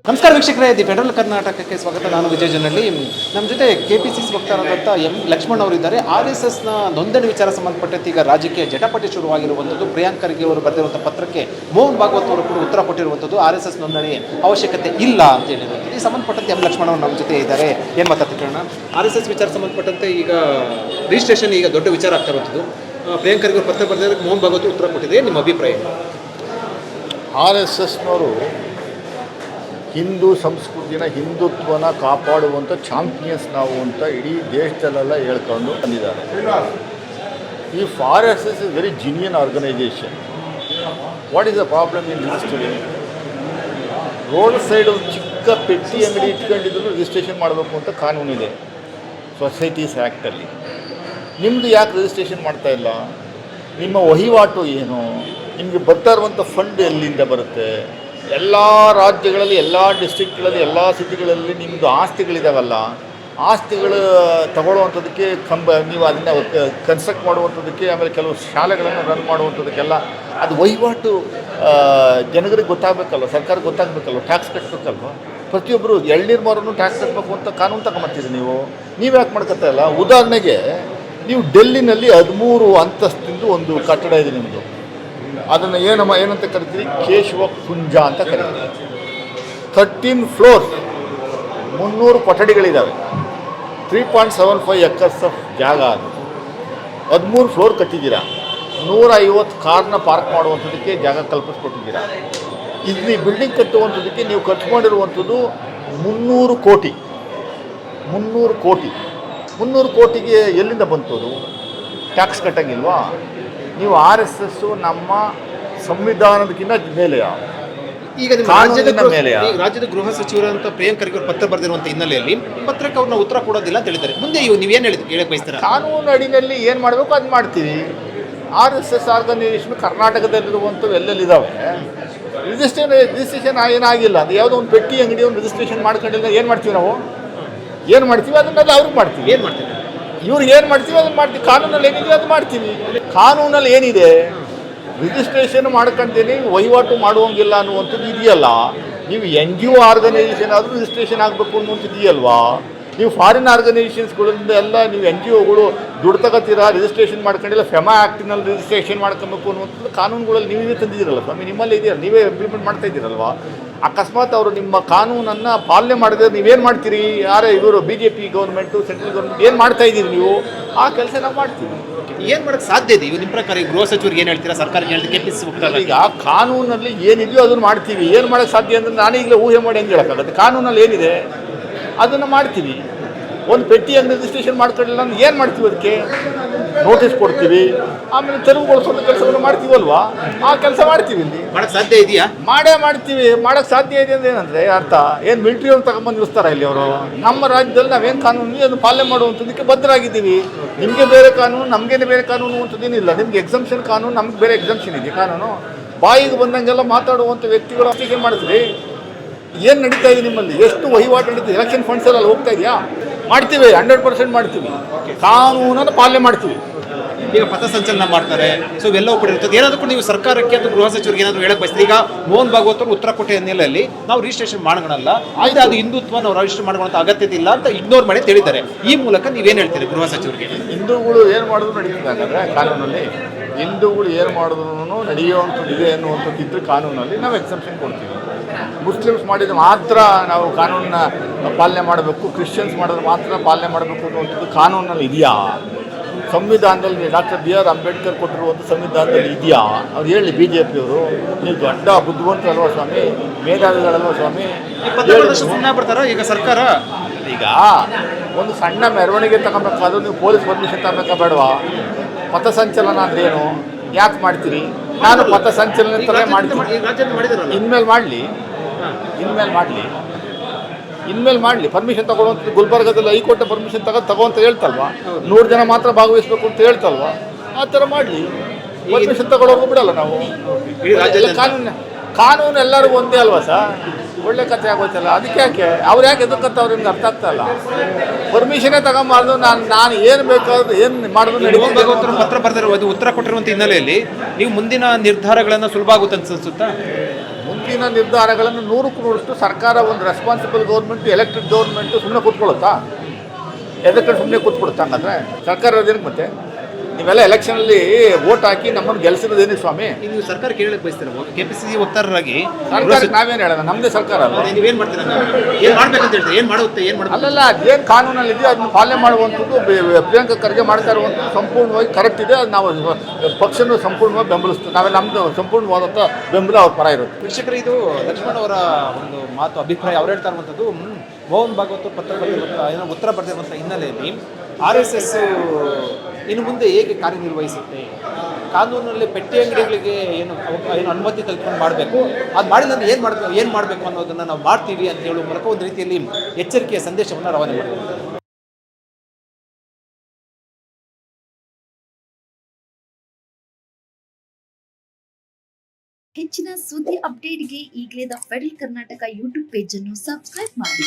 ನಮಸ್ಕಾರ ವೀಕ್ಷಕರೇ, the federal ಕರ್ನಾಟಕಕ್ಕೆ ಸ್ವಾಗತ. ನಾನು ವಿಜಯ ಜನಹಳ್ಳಿ. ನಮ್ಮ ಜೊತೆ KPCC ವಕ್ತಾರರಾದಂಥ ಲಕ್ಷ್ಮಣ್ ಅವರಿದ್ದಾರೆ. RSSನ ನೋಂದಣಿ ವಿಚಾರ ಸಂಬಂಧಪಟ್ಟಂತೆ ಈಗ ರಾಜಕೀಯ ಜಟಾಪಟಿ ಶುರುವಾಗಿರುವಂಥದ್ದು. ಪ್ರಿಯಾಂಕ್ ಖರ್ಗೆ ಅವರು ಬರೆದಿರುವಂಥ ಪತ್ರಕ್ಕೆ ಮೋಹನ್ ಭಾಗವತ್ ಅವರು ಕೂಡ ಉತ್ತರ ಕೊಟ್ಟಿರುವಂಥದ್ದು. RSS ನೋಂದಣಿ ಅವಶ್ಯಕತೆ ಇಲ್ಲ ಅಂತ ಹೇಳಿರುವಂಥದ್ದು. ಈ ಸಂಬಂಧಪಟ್ಟಂತೆ ಲಕ್ಷ್ಮಣ್ ಅವರು ನಮ್ಮ ಜೊತೆ ಇದ್ದಾರೆ. ಏನು ಮಾತಾಡ್ತಿರೋಣ? RSS ವಿಚಾರ ಸಂಬಂಧಪಟ್ಟಂತೆ ಈಗ ರಿಜಿಸ್ಟ್ರೇಷನ್ ಈಗ ದೊಡ್ಡ ವಿಚಾರ ಆಗ್ತಾ ಇರುವಂಥದ್ದು. ಪ್ರಿಯಾಂಕ್ ಖರ್ಗೆ ಅವರು ಪತ್ರ ಬರೆದಿದ್ದಕ್ಕೆ ಮೋಹನ್ ಭಾಗವತ್ ಉತ್ತರ ಕೊಟ್ಟಿದೆ. ನಿಮ್ಮ ಅಭಿಪ್ರಾಯ? RSSನವರು ಹಿಂದೂ ಸಂಸ್ಕೃತಿನ, ಹಿಂದುತ್ವನ ಕಾಪಾಡುವಂಥ ಚಾಂಪಿಯನ್ಸ್ ನಾವು ಅಂತ ಇಡೀ ದೇಶದಲ್ಲೆಲ್ಲ ಹೇಳ್ಕೊಂಡು ಬಂದಿದ್ದಾರೆ. ಈ RSS is very genuine organisation. What is the problem in registering? Road side ಒಂದು ಚಿಕ್ಕ ಪೆಟ್ಟಿ ಅಂಗಡಿ ಇಟ್ಕೊಂಡಿದ್ರು ರಿಜಿಸ್ಟ್ರೇಷನ್ ಮಾಡಬೇಕು ಅಂತ ಕಾನೂನಿದೆ ಸೊಸೈಟೀಸ್ ಆ್ಯಕ್ಟಲ್ಲಿ. ನಿಮ್ಮದು ಯಾಕೆ ರಿಜಿಸ್ಟ್ರೇಷನ್ ಮಾಡ್ತಾ ಇಲ್ಲ? ನಿಮ್ಮ ವಹಿವಾಟು ಏನು? ನಿಮಗೆ ಬರ್ತಾ ಇರುವಂಥ ಫಂಡ್ ಎಲ್ಲಿಂದ ಬರುತ್ತೆ? ಎಲ್ಲ ರಾಜ್ಯಗಳಲ್ಲಿ, ಎಲ್ಲ ಡಿಸ್ಟ್ರಿಕ್ಟ್ಗಳಲ್ಲಿ, ಎಲ್ಲ ಸಿಟಿಗಳಲ್ಲಿ ನಿಮ್ಮದು ಆಸ್ತಿಗಳಿದಾವಲ್ಲ, ಆಸ್ತಿಗಳು ತಗೊಳ್ಳುವಂಥದ್ದಕ್ಕೆ ನೀವು ಅದನ್ನು ಕನ್ಸ್ಟ್ರಕ್ಟ್ ಮಾಡುವಂಥದ್ದಕ್ಕೆ, ಆಮೇಲೆ ಕೆಲವು ಶಾಲೆಗಳನ್ನು ರನ್ ಮಾಡುವಂಥದ್ದಕ್ಕೆಲ್ಲ ಅದು ವಹಿವಾಟು ಜನಗಳಿಗೆ ಗೊತ್ತಾಗಬೇಕಲ್ವ, ಸರ್ಕಾರಕ್ಕೆ ಗೊತ್ತಾಗಬೇಕಲ್ವ, ಟ್ಯಾಕ್ಸ್ ಕಟ್ಟಬೇಕಲ್ವ. ಪ್ರತಿಯೊಬ್ಬರು ಎಳ್ನೀರು ಮಾರನ್ನು ಟ್ಯಾಕ್ಸ್ ಕಟ್ಟಬೇಕು ಅಂತ ಕಾನೂನು ತಗೊಂಬತ್ತೀರಿ ನೀವು ಯಾಕೆ ಮಾಡ್ಕೊತಾ ಇಲ್ಲ? ಉದಾಹರಣೆಗೆ ನೀವು ಡೆಲ್ಲಿನಲ್ಲಿ 13 ಅಂತಸ್ತಿಂದು ಒಂದು ಕಟ್ಟಡ ಇದೆ ನಿಮ್ಮದು. ಅದನ್ನು ಏನಂತ ಕರಿತೀವಿ? ಕೇಶವ ಕುಂಜ ಅಂತ ಕರಿತೀವಿ. 13 ಫ್ಲೋರ್ಸ್, 300 ಕೊಠಡಿಗಳಿದ್ದಾವೆ, 3.75 ಎಕರ್ಸ್ ಆಫ್ ಜಾಗ. ಅದು 13 ಫ್ಲೋರ್ ಕಟ್ಟಿದ್ದೀರಾ. 150 ಕಾರ್ನ ಪಾರ್ಕ್ ಮಾಡುವಂಥದ್ದಕ್ಕೆ ಜಾಗ ಕಲ್ಪಿಸ್ಕೊಟ್ಟಿದ್ದೀರಾ. ಇದು ಈ ಬಿಲ್ಡಿಂಗ್ ಕಟ್ಟುವಂಥದ್ದಕ್ಕೆ ನೀವು ಖರ್ಚು ಮಾಡಿರುವಂಥದ್ದು 300 ಕೋಟಿ. 300 ಕೋಟಿಗೆ ಎಲ್ಲಿಂದ ಬಂತದು? ಟ್ಯಾಕ್ಸ್ ಕಟ್ಟಂಗಿಲ್ವಾ? ನೀವು RSS ನಮ್ಮ ಸಂವಿಧಾನದಕ್ಕಿಂತ ಮೇಲೆ, ಈಗ ರಾಜ್ಯದ ಗೃಹ ಸಚಿವರಂತ ಪ್ರಿಯಾಂಕ್ ಖರ್ಗೆ ಅವರು ಪತ್ರ ಬರೆದಿರುವಂಥ ಹಿನ್ನೆಲೆಯಲ್ಲಿ ಪತ್ರಕ್ಕೆ ಅವ್ರನ್ನ ಉತ್ತರ ಕೊಡೋದಿಲ್ಲ ಅಂತ ಹೇಳ್ತಾರೆ. ಮುಂದೆ ನೀವೇನು ಹೇಳಕ್ಕೆ ಬಯಸ್ತೀರಾ? ಕಾನೂನು ಅಡಿನಲ್ಲಿ ಏನು ಮಾಡಬೇಕು ಅದು ಮಾಡ್ತೀವಿ. RSS ಆರ್ಗನೈಸೇಷನ್ ಕರ್ನಾಟಕದಲ್ಲಿರುವಂಥವು ಎಲ್ಲೆಲ್ಲಿದ್ದಾವೆ. ರಿಜಿಸ್ಟ್ರೇಷನ್ ಏನಾಗಿಲ್ಲ ಅದು ಯಾವುದೋ ಒಂದು ಪೆಟ್ಟಿ ಅಂಗಡಿ ಒಂದು ರಿಜಿಸ್ಟ್ರೇಷನ್ ಮಾಡ್ಕೊಂಡಿಲ್ಲ. ಏನು ಮಾಡ್ತೀವಿ ನಾವು? ಏನು ಮಾಡ್ತೀವಿ ಅದನ್ನೆಲ್ಲ ಅವ್ರಿಗೆ ಮಾಡ್ತೀವಿ. ಏನು ಮಾಡ್ತೀವಿ? ಇವ್ರಿಗೆ ಏನು ಮಾಡ್ತೀವಿ ಅದನ್ನು ಮಾಡ್ತೀವಿ. ಕಾನೂನಲ್ಲಿ ಏನಿದೆ ಅದು ಮಾಡ್ತೀವಿ. ಕಾನೂನಲ್ಲಿ ಏನಿದೆ? ರಿಜಿಸ್ಟ್ರೇಷನ್ ಮಾಡ್ಕೊಂತೀನಿ, ವಹಿವಾಟು ಮಾಡುವಂಗಿಲ್ಲ ಅನ್ನುವಂಥದ್ದು ಇದೆಯಲ್ಲ. ನೀವು NGO ಆರ್ಗನೈಸೇಷನ್ ಆದರೂ ರಿಜಿಸ್ಟ್ರೇಷನ್ ಆಗಬೇಕು ಅನ್ನುವಂಥದ್ದು ಇದೆಯಲ್ವಾ? ನೀವು ಫಾರಿನ್ ಆರ್ಗನೈಸೇಷನ್ಸ್ಗಳಿಂದ ಎಲ್ಲ ನೀವು NGOಗಳು ದುಡ್ಡು ತಗೋತೀರಾ, ರಿಜಿಸ್ಟ್ರೇಷನ್ ಮಾಡ್ಕೊಂಡಿಲ್ಲ, ಫೆಮಾ ಆ್ಯಕ್ಟಿನಲ್ಲಿ ರಿಜಿಸ್ಟ್ರೇಷನ್ ಮಾಡ್ಕೊಬೇಕು ಅನ್ನುವಂಥದ್ದು ಕಾನೂನುಗಳಲ್ಲಿ ನೀವೇ ತಂದಿದ್ದೀರಲ್ಲ ಸ್ವಾಮಿ, ನಿಮ್ಮಲ್ಲಿ ಇದೆಯಲ್ಲ, ನೀವೇ ಇಂಪ್ಲಿಮೆಂಟ್ ಮಾಡ್ತಾ ಇದ್ದೀರಲ್ವಾ? ಅಕಸ್ಮಾತ್ ಅವರು ನಿಮ್ಮ ಕಾನೂನನ್ನು ಪಾಲನೆ ಮಾಡಿದ್ರೆ ನೀವೇನು ಮಾಡ್ತೀರಿ? ಇವರು BJP ಗೌರ್ಮೆಂಟು, ಸೆಂಟ್ರಲ್ ಗೌರ್ಮೆಂಟ್ ಏನು ಮಾಡ್ತಾ ಇದ್ದೀರಿ ನೀವು? ಆ ಕೆಲಸ ನಾವು ಮಾಡ್ತೀವಿ. ಏನು ಮಾಡೋಕ್ಕೆ ಸಾಧ್ಯ ಇದೆ? ನಿಮ್ಮ ಪ್ರಕಾರ ಗೃಹ ಸಚಿವರಿಗೆ ಏನು ಹೇಳ್ತೀರಾ? ಸರ್ಕಾರಕ್ಕೆ ಹೇಳ್ತೀವಿ KPCC ಹೋಗ್ತಾರೆ. ಈಗ ಕಾನೂನಲ್ಲಿ ಏನಿದೆಯೋ ಅದನ್ನು ಮಾಡ್ತೀವಿ. ಏನು ಮಾಡೋಕ್ಕೆ ಸಾಧ್ಯ ಅಂದರೆ ನಾನೀಗಲೇ ಊಹೆ ಮಾಡಿ ಹೆಂಗೆ ಹೇಳೋಕ್ಕಾಗುತ್ತೆ? ಕಾನೂನಲ್ಲಿ ಏನಿದೆ ಅದನ್ನು ಮಾಡ್ತೀವಿ. ಒಂದು ಪೆಟ್ಟಿ ಅಂಗಡಿ ರಿಜಿಸ್ಟ್ರೇಷನ್ ಮಾಡ್ಕೊಳ್ಳಿಲ್ಲ ಅಂದ್ರೆ ಏನು ಮಾಡ್ತೀವಿ? ಅದಕ್ಕೆ ನೋಟಿಸ್ ಕೊಡ್ತೀವಿ, ಆಮೇಲೆ ತೆರವುಗೊಳಿಸೋದು ಕೆಲಸವನ್ನು ಮಾಡ್ತೀವಲ್ವಾ? ಆ ಕೆಲಸ ಮಾಡ್ತೀವಿ. ಇಲ್ಲಿ ಮಾಡೋಕ್ಕೆ ಸಾಧ್ಯ ಇದೆಯಾ? ಮಾಡ್ತೀವಿ. ಮಾಡೋಕ್ಕೆ ಸಾಧ್ಯ ಇದೆ ಅಂದ್ರೆ ಏನಂದರೆ ಅರ್ಥ ಏನು? ಮಿಲಿಟ್ರಿಯವ್ರು ತಗೊಂಬಂದು ನಿಲ್ಲಿಸ್ತಾರ ಇಲ್ಲಿ ಅವರು? ನಮ್ಮ ರಾಜ್ಯದಲ್ಲಿ ನಾವೇನು ಕಾನೂನು ಅದನ್ನು ಪಾಲನೆ ಮಾಡುವಂಥದ್ದಕ್ಕೆ ಬದ್ಧರಾಗಿದ್ದೀವಿ. ನಿಮಗೆ ಬೇರೆ ಕಾನೂನು, ನಮಗೇನೆ ಬೇರೆ ಕಾನೂನು ಅಂತದೇನಿಲ್ಲ. ನಿಮ್ಗೆ ಎಕ್ಸಂಪ್ಷನ್ ಕಾನೂನು, ನಮ್ಗೆ ಬೇರೆ ಎಕ್ಸಂಪ್ಷನ್ ಇದೆ ಕಾನೂನು. ಬಾಯಿಗೆ ಬಂದಂಗೆಲ್ಲ ಮಾತಾಡುವಂಥ ವ್ಯಕ್ತಿಗಳು ಅಷ್ಟೇ ಮಾಡಿದ್ರಿ. ಏನು ನಡೀತಾ ಇದೆ ನಿಮ್ಮಲ್ಲಿ? ಎಷ್ಟು ವಹಿವಾಟು ನಡೀತಿದೆ? ಎಲೆಕ್ಷನ್ ಫಂಡ್ಸ್ ಎಲ್ಲ ಹೋಗ್ತಾ ಇದೆಯಾ? ಮಾಡ್ತೀವಿ, 100% ಮಾಡ್ತೀವಿ. ಕಾನೂನನ್ನು ಪಾಲನೆ ಮಾಡ್ತೀವಿ. ಈಗ ಪಥಸಂಚಲನ ಮಾಡ್ತಾರೆ, ಸೊ ಇವೆಲ್ಲವೂ ಕೂಡ ಇರ್ತದೆ. ಏನಾದರೂ ಕೂಡ ನೀವು ಸರ್ಕಾರಕ್ಕೆ ಅಥವಾ ಗೃಹ ಸಚಿವರಿಗೆ ಏನಾದರೂ ಹೇಳಕ್ಕೆ ಬಯಸ್ತೀರಿ? ಈಗ ಮೋಹನ್ ಭಾಗವತ್ ಅವರು ಉತ್ತರ ಕೊಟ್ಟ ಹಿನ್ನೆಲೆಯಲ್ಲಿ ನಾವು ರಿಜಿಸ್ಟ್ರೇಷನ್ ಮಾಡೋಣಲ್ಲ, ಆಯ್ತು ಅದು ಹಿಂದುತ್ವ, ನಾವು ರಿಜಿಸ್ಟರ್ ಮಾಡೋಂಥ ಅಗತ್ಯತೆ ಇಲ್ಲ ಅಂತ ಇಗ್ನೋರ್ ಮಾಡಿ ತಿಳಿದ್ದಾರೆ. ಈ ಮೂಲಕ ನೀವೇನು ಹೇಳ್ತೀರಿ ಗೃಹ ಸಚಿವರಿಗೆ? ಹಿಂದೂಗಳು ಏನು ಮಾಡಿದ್ರು ನಡೀತದೆ ಹಾಗಾದರೆ ಕಾನೂನಲ್ಲಿ. ಹಿಂದೂಗಳು ಏನು ಮಾಡಿದ್ರು ನಡೆಯುವಂಥದ್ದು ಇದೆ ಅನ್ನುವಂಥದ್ದು ಇದ್ದರೆ ಕಾನೂನಲ್ಲಿ ನಾವು ಎಕ್ಸೆಪ್ಷನ್ ಕೊಡ್ತೀವಿ. ಮುಸ್ಲಿಮ್ಸ್ ಮಾಡಿದ್ರೆ ಮಾತ್ರ ನಾವು ಕಾನೂನನ್ನ ಪಾಲನೆ ಮಾಡಬೇಕು, ಕ್ರಿಶ್ಚಿಯನ್ಸ್ ಮಾಡಿದ್ರೆ ಮಾತ್ರ ಪಾಲನೆ ಮಾಡಬೇಕು ಅನ್ನುವಂಥದ್ದು ಕಾನೂನಲ್ಲಿ ಇದೆಯಾ? ಸಂವಿಧಾನದಲ್ಲಿ ಡಾಕ್ಟರ್ BR ಅಂಬೇಡ್ಕರ್ ಕೊಟ್ಟಿರುವಂಥ ಸಂವಿಧಾನದಲ್ಲಿ ಇದೆಯಾ? ಅವ್ರು ಹೇಳಿ BJPಯವರು, ನೀವು ದೊಡ್ಡ ಬುದ್ಧಿವಂತರಲ್ವ ಸ್ವಾಮಿ, ಮೇಧಾವಿಗಳಲ್ವ ಸ್ವಾಮಿ? ಬರ್ತಾರ ಈಗ ಸರ್ಕಾರ. ಈಗ ಒಂದು ಸಣ್ಣ ಮೆರವಣಿಗೆ ತಗೋಬೇಕಾದ್ರೂ ನೀವು ಪೊಲೀಸ್ ಪರ್ಮಿಷನ್ ತಗೋಬೇಕಾ ಬೇಡವಾ? ಪಥಸಂಚಲನ ಅಂದ್ರೆ ಏನು? ಯಾಕೆ ಮಾಡ್ತೀರಿ? ನಾನು ಪಥಸಂಚಲನ ಥರ ಮಾಡ್ತೀನಿ. ಇನ್ಮೇಲೆ ಮಾಡಲಿ ಪರ್ಮಿಷನ್ ತಗೊಳ್ಳುವಂಥದ್ದು. ಗುಲ್ಬರ್ಗದಲ್ಲಿ ಹೈಕೋರ್ಟ್ ಪರ್ಮಿಷನ್ ತಗೊಂತ ಹೇಳ್ತಲ್ವಾ? 100 ಜನ ಮಾತ್ರ ಭಾಗವಹಿಸಬೇಕು ಅಂತ ಹೇಳ್ತಲ್ವಾ? ಆ ಥರ ಮಾಡಲಿ. ಪರ್ಮಿಷನ್ ತಗೊಳ್ಳೋರ್ಗೂ ಬಿಡಲ್ಲ ನಾವು. ಕಾನೂನು ಎಲ್ಲರಿಗೂ ಒಂದೇ ಅಲ್ವಾ ಸರ್? ಒಳ್ಳೆ ಕಥೆ ಆಗೋಯ್ತಲ್ಲ. ಅದಕ್ಕೆ ಯಾಕೆ ಅವ್ರು ಯಾಕೆ ಎದಕ್ಕಂತವ್ರು ನಿಮ್ಗೆ ಅರ್ಥ ಆಗ್ತಾಯಿಲ್ಲ. ಪರ್ಮಿಷನೇ ತಗೊಂಬಾರ್ದು. ನಾನು ಏನು ಬೇಕಾದ್ರು ಏನು ಮಾಡಿದ್ರು ಮೋಹನ್ ಭಾಗವತರು ಪತ್ರ ಬರೆದಿರುವುದು ಉತ್ತರ ಕೊಟ್ಟಿರುವಂಥ ಹಿನ್ನೆಲೆಯಲ್ಲಿ ನೀವು ಮುಂದಿನ ನಿರ್ಧಾರಗಳನ್ನು ಸುಲಭ ಆಗುತ್ತೆ ಅನ್ಸುತ್ತಾ? ಮುಂದಿನ ನಿರ್ಧಾರಗಳನ್ನು 100% ಸರ್ಕಾರ ಒಂದು ರೆಸ್ಪಾನ್ಸಿಬಲ್ ಗೌರ್ಮೆಂಟ್, ಎಲೆಕ್ಟೆಡ್ ಗೌರ್ಮೆಂಟು ಸುಮ್ಮನೆ ಕೂತ್ಕೊಳ್ಳುತ್ತಾ? ಎದಕ್ಕೆ ಸುಮ್ಮನೆ ಕೂತ್ಕೊಡುತ್ತಾ? ಹಂಗಂದ್ರೆ ಸರ್ಕಾರ ಇರೋದೇನಕ್ಕೆ ಮತ್ತೆ? ನೀವೆಲ್ಲ ಎಲೆಕ್ಷನಲ್ಲಿ ವೋಟ್ ಹಾಕಿ ನಮ್ಮನ್ನು ಗೆಲ್ಸಿರೋದೇನಿಗೆ ಸ್ವಾಮಿ? ನೀವು ಸರ್ಕಾರ ಕೇಳಕ್ಕೆ ಬಯಸ್ತೀರ KPCC ವಕ್ತಾರರಾಗಿ ಸರ್ಕಾರಕ್ಕೆ ನಾವೇನು ಹೇಳೋಣ? ನಮ್ಮದೇ ಸರ್ಕಾರ ಅಲ್ಲ. ನೀವೇನು ಮಾಡ್ತೀರಾ? ಏನು ಮಾಡ್ಬೇಕಂತ ಹೇಳ್ತೀರಿ? ಏನು ಮಾಡುತ್ತೆ? ಏನು ಮಾಡಲ್ಲ? ಅಲ್ಲಲ್ಲ, ಅದೇನು ಕಾನೂನಲ್ಲಿ ಇದೆಯೋ ಅದನ್ನು ಪಾಲನೆ ಮಾಡುವಂಥದ್ದು ಪ್ರಿಯಾಂಕಾ ಖರ್ಗೆ ಮಾಡ್ತಾ ಇರುವಂಥದ್ದು ಸಂಪೂರ್ಣವಾಗಿ ಕರೆಕ್ಟ್ ಇದೆ. ಅದು ನಾವು ಪಕ್ಷನ ಸಂಪೂರ್ಣವಾಗಿ ಬೆಂಬಲಿಸ್ತೀವಿ. ನಾವೆಲ್ಲ ನಮ್ಮದು ಸಂಪೂರ್ಣವಾದಂಥ ಬೆಂಬಲ ಅವ್ರ ಪರ ಇರುತ್ತೆ. ವೀಕ್ಷಕರು, ಇದು ಲಕ್ಷ್ಮಣ್ ಅವರ ಒಂದು ಮಾತು, ಅಭಿಪ್ರಾಯ. ಅವ್ರು ಹೇಳ್ತಾ ಇರುವಂಥದ್ದು ಮೋಹನ್ ಭಾಗವತ್ ಪತ್ರ ಬರೆದಿರುವಂಥ ಉತ್ತರ ಬರೆದಿರುವಂಥ ಹಿನ್ನೆಲೆಯಲ್ಲಿ RSS ಇನ್ನು ಮುಂದೆ ಹೇಗೆ ಕಾರ್ಯನಿರ್ವಹಿಸುತ್ತೆ, ಕಾನೂನಲ್ಲಿ ಪೆಟ್ಟಿ ಅಂಗಡಿಗಳಿಗೆ ಏನು ಅನುಮತಿ ತೆಗೆದುಕೊಂಡು ಮಾಡಬೇಕು, ಅದು ಮಾಡಿಲ್ಲ ಅಂದರೆ ಏನು ಮಾಡಬೇಕು ಅನ್ನೋದನ್ನು ನಾವು ಮಾಡ್ತೀವಿ ಅಂತ ಹೇಳುವ ಮೂಲಕ ಒಂದು ರೀತಿಯಲ್ಲಿ ಎಚ್ಚರಿಕೆಯ ಸಂದೇಶವನ್ನು ರವಾನೆ ಮಾಡಿದ್ದಾರೆ. ಹೆಚ್ಚಿನ ಸುದ್ದಿ ಅಪ್ಡೇಟ್ಗೆ ಈಗಲೇ the federal Karnataka YouTube page ಅನ್ನು ಸಬ್ಸ್ಕ್ರೈಬ್ ಮಾಡಿ.